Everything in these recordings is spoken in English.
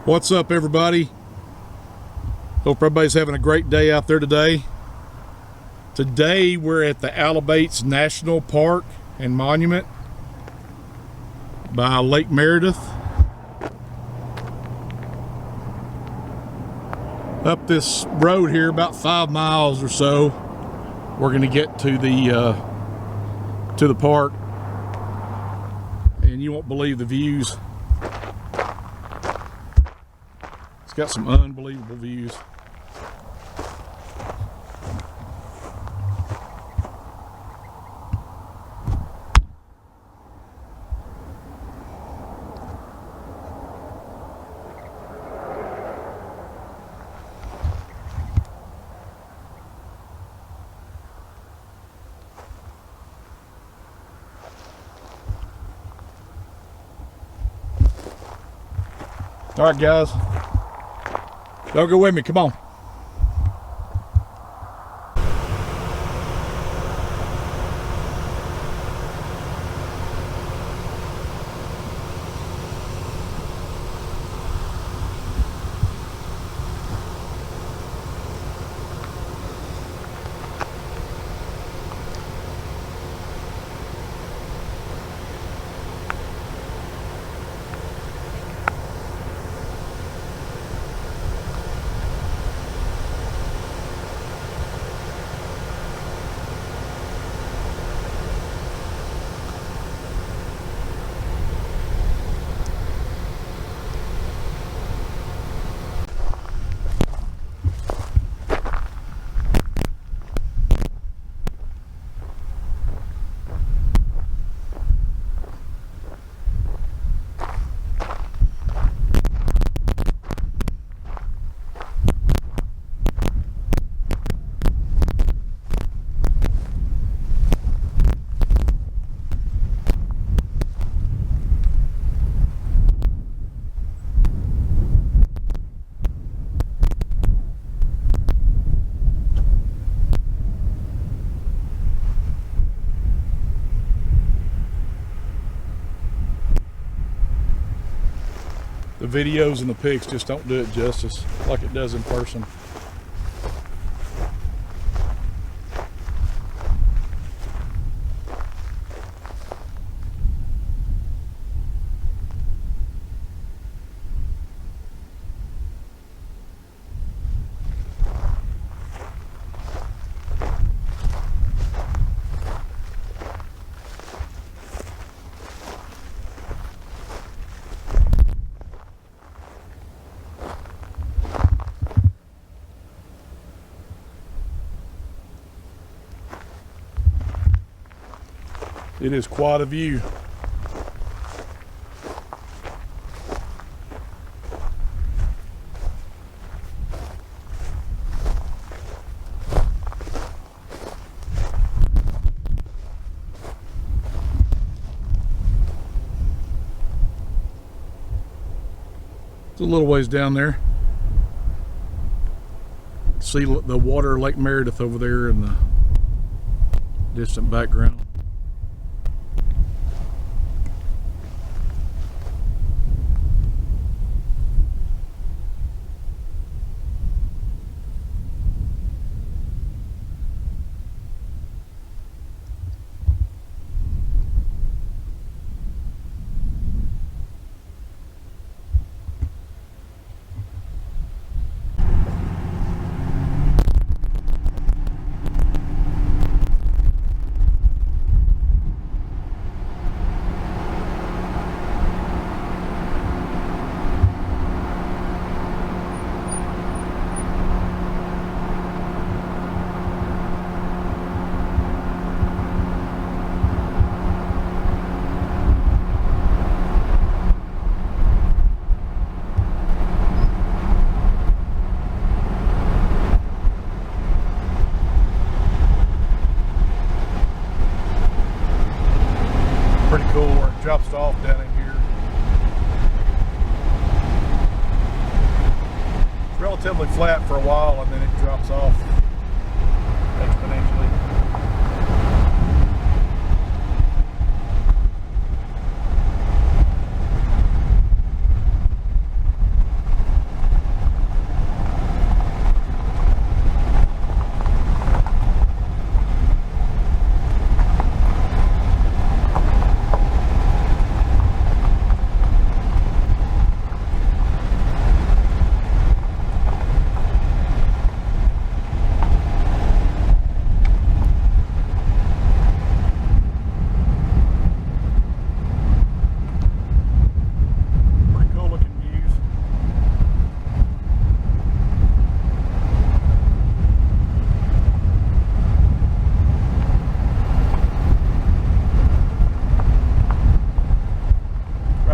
What's up, everybody? Hope everybody's having a great day out there today. Today we're at the Alibates National Park and Monument by Lake Meredith. Up this road here about 5 miles or so, we're going to get to the park, and you won't believe the views. It's got some unbelievable views. All right, guys. Y'all go with me, come on. The videos and the pics just don't do it justice like it does in person. It is quite a view. It's a little ways down there. See the water, Lake Meredith over there in the distant background. Pretty cool where it drops off down in here. It's relatively flat for a while and then it drops off exponentially.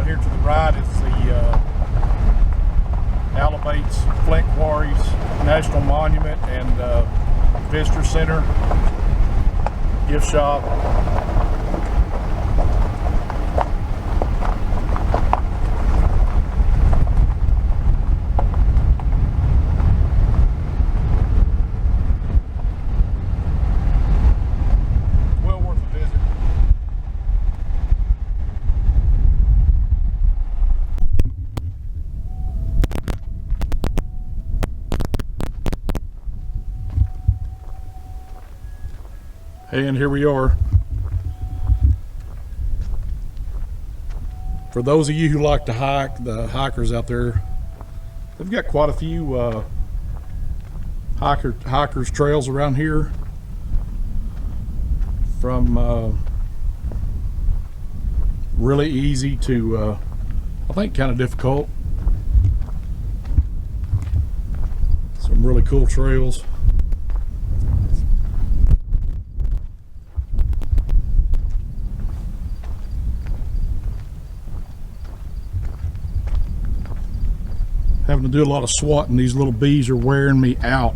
here to the right is the Alibates Flint Quarries National Monument and Visitor Center, gift shop. Well worth a visit. And here we are. For those of you who like to hike, the hikers out there, they've got quite a few hikers trails around here, from really easy to I think kind of difficult. Some really cool trails. Having to do a lot of swatting. These little bees are wearing me out.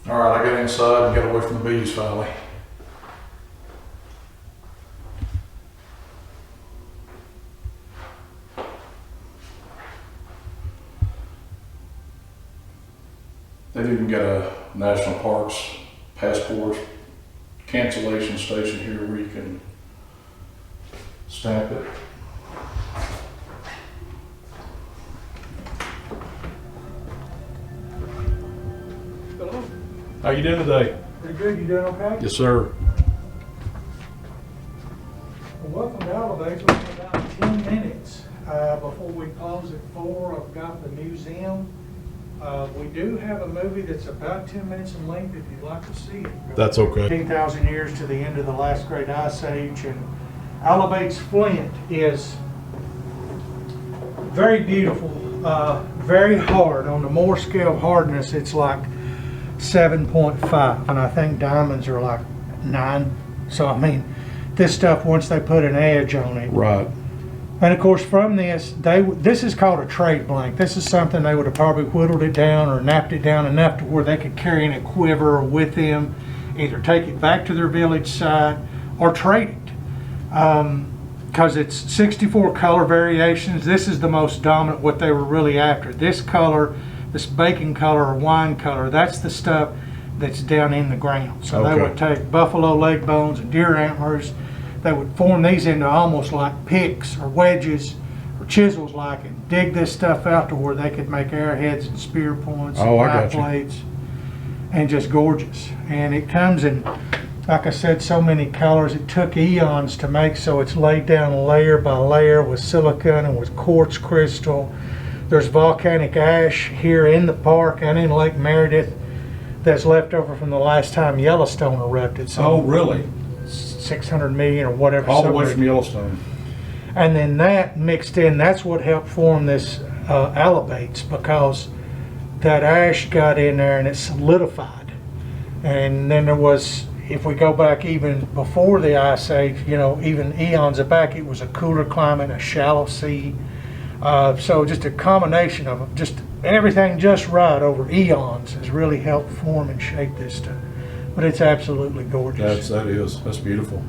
All right, I got inside and got away from the bees finally. They've even got a national parks passport cancellation station here where you can stamp it. Hello. How you doing today? Pretty good. You doing okay? Yes, sir. Well, welcome to Alibates. We have about 10 minutes before we close at 4. I've got the museum. We do have a movie that's about 10 minutes in length if you'd like to see it. That's okay. 15,000 years to the end of the last great ice age, and Alibates Flint is very beautiful, very hard. On the Moore scale of hardness, it's like 7.5, and I think diamonds are like 9. So I mean, this stuff, once they put an edge on it, Right. and of course from this is called a trade blank. This is something they would have probably whittled it down or napped it down enough to where they could carry in a quiver with them, either take it back to their village site or trade it. Because it's 64 color variations. This is the most dominant, what they were really after. This color, this bacon color or wine color, that's the stuff that's down in the ground. So they would take buffalo leg bones and deer antlers. They would form these into almost like picks or wedges or chisels like, and dig this stuff out to where they could make arrowheads and spear points and knife blades, and just gorgeous. And it comes in, like I said, so many colors. It took eons to make, so it's laid down layer by layer with silicon and with quartz crystal. There's volcanic ash here in the park and in Lake Meredith that's left over from the last time Yellowstone erupted. So Oh, really? 600 million or whatever. All the way from Yellowstone. And then that mixed in, that's what helped form this Alibates, because that ash got in there and it solidified. And then there was, if we go back even before the Ice Age, you know, even eons back, it was a cooler climate, a shallow sea. So just a combination of just everything just right over eons has really helped form and shape this stuff. But it's absolutely gorgeous. That's beautiful.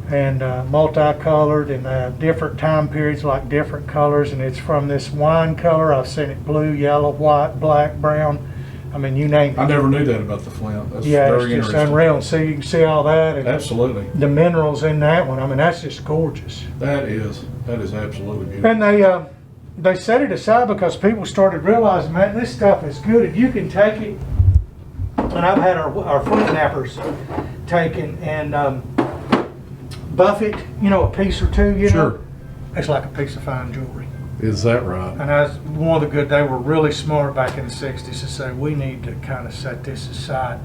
And multicolored, and different time periods like different colors. And it's from this wine color. I've seen it blue, yellow, white, black, brown. I mean, you name it. I never knew that about the Flint. That's yeah, very it's just interesting. unreal. And see, you can see all that. And Absolutely. the minerals in that one. I mean, that's just gorgeous. That is absolutely beautiful. And they set it aside because people started realizing, man, this stuff is good. If you can take it, and I've had our Flint nappers taken and buff it, you know, a piece or two, you know. It's like a piece of fine jewelry. Is that right? And that's one of the good, they were really smart back in the 60s to say, we need to kind of set this aside.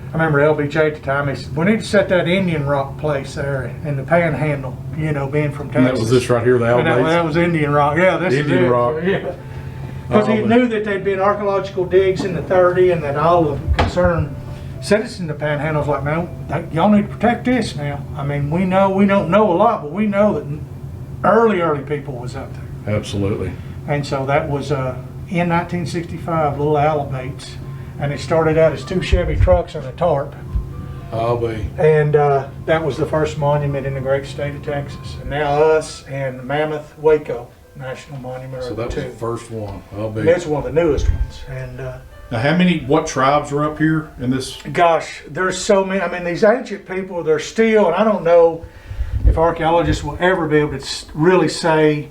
I remember LBJ at the time, he said, we need to set that Indian rock place there in the Panhandle, you know, being from Texas. And that was this right here, the And Alibates? that was Indian rock. Yeah, this Indian is it. rock. Yeah. Because he knew that there'd been archaeological digs in the 30s and that all of the concerned citizens in the Panhandle was like, man, y'all need to protect this now. I mean, we don't know a lot, but we know that early people was up there. Absolutely. And so that was in 1965, little Alibates. And it started out as 2 Chevy trucks and a tarp. I'll be. And that was the first monument in the great state of Texas. And now us and Mammoth Waco National Monument So are that the was two. the first one. I'll be. And that's one of the newest ones. And Now, what tribes are up here in this? gosh, there's so many. I mean, these ancient people, they're still, and I don't know if archaeologists will ever be able to really say,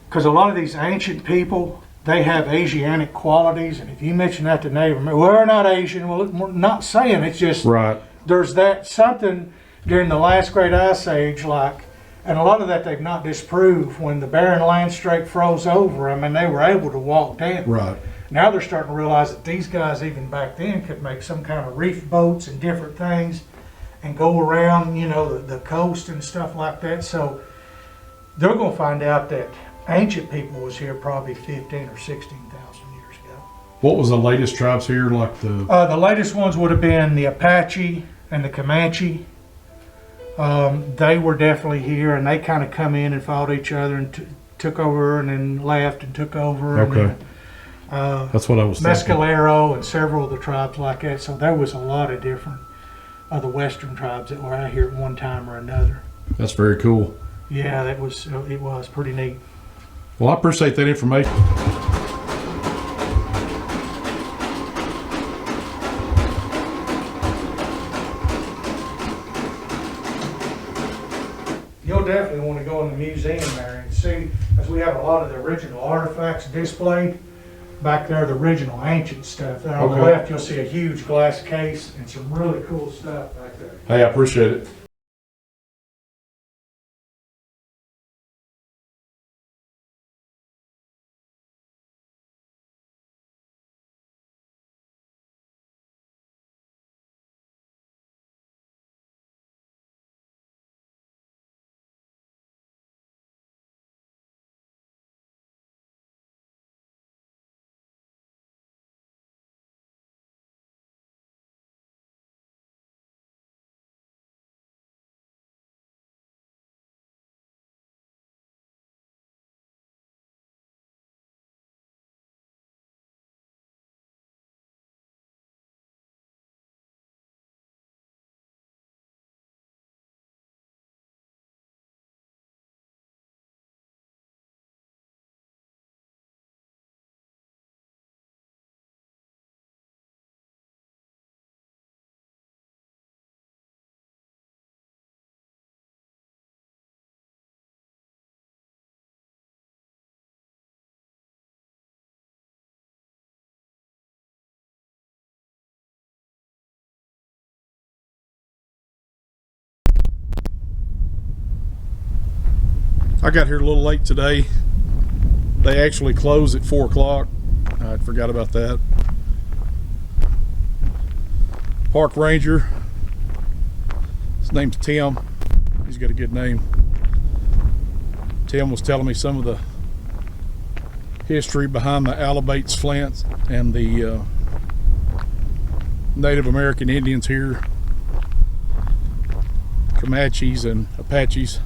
because a lot of these ancient people, they have Asiatic qualities, and if you mention that to neighbor, we're not Asian. Well, we're not saying it's just Right. there's that something during the last great ice age, like, and a lot of that they've not disproved. When the barren landscape froze over, I mean, they were able to walk down. Right. Now they're starting to realize that these guys, even back then, could make some kind of reef boats and different things, and go around, you know, the coast and stuff like that. So they're going to find out that ancient people was here probably 15 or 16,000 years ago. What was the latest tribes here? Like The latest ones would have been the Apache and the Comanche. They were definitely here, and they kind of come in and fought each other and took over, and then left and took over. Okay. And then, That's what I was thinking. Mescalero and several of the tribes like that. So there was a lot of different of the western tribes that were out here at one time or another. That's very cool. Yeah, it was pretty neat. Well, I appreciate that information. You'll definitely want to go in the museum there and see, as we have a lot of the original artifacts displayed. Back there, the original ancient stuff. There on the Okay. left, you'll see a huge glass case and some really cool stuff back there. Hey, I appreciate it. I got here a little late today. They actually close at 4 o'clock. I forgot about that. Park ranger. His name's Tim. He's got a good name. Tim was telling me some of the history behind the Alibates Flint and the Native American Indians here Comanches and Apaches.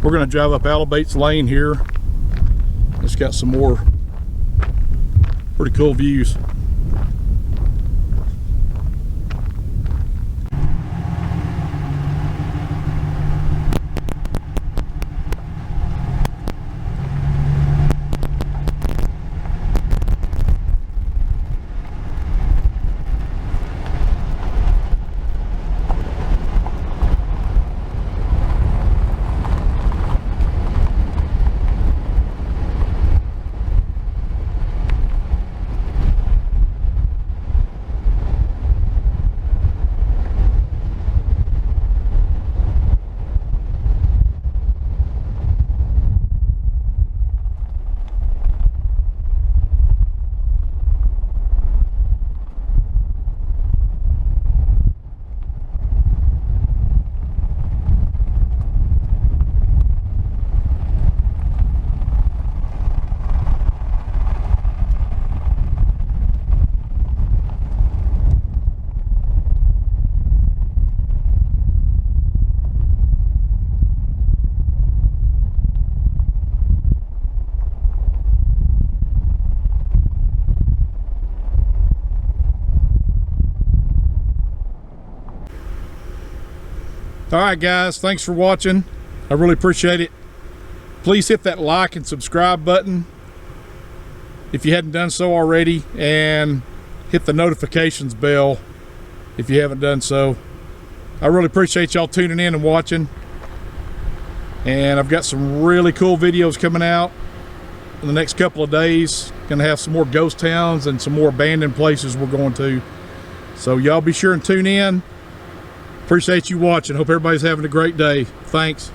We're going to drive up Alibates Lane here. It's got some more pretty cool views. All right, guys, thanks for watching. I really appreciate it. Please hit that like and subscribe button if you hadn't done so already, and hit the notifications bell if you haven't done so. I really appreciate y'all tuning in and watching. And I've got some really cool videos coming out in the next couple of days. Gonna have some more ghost towns and some more abandoned places we're going to. So y'all be sure and tune in. Appreciate you watching. Hope everybody's having a great day. Thanks.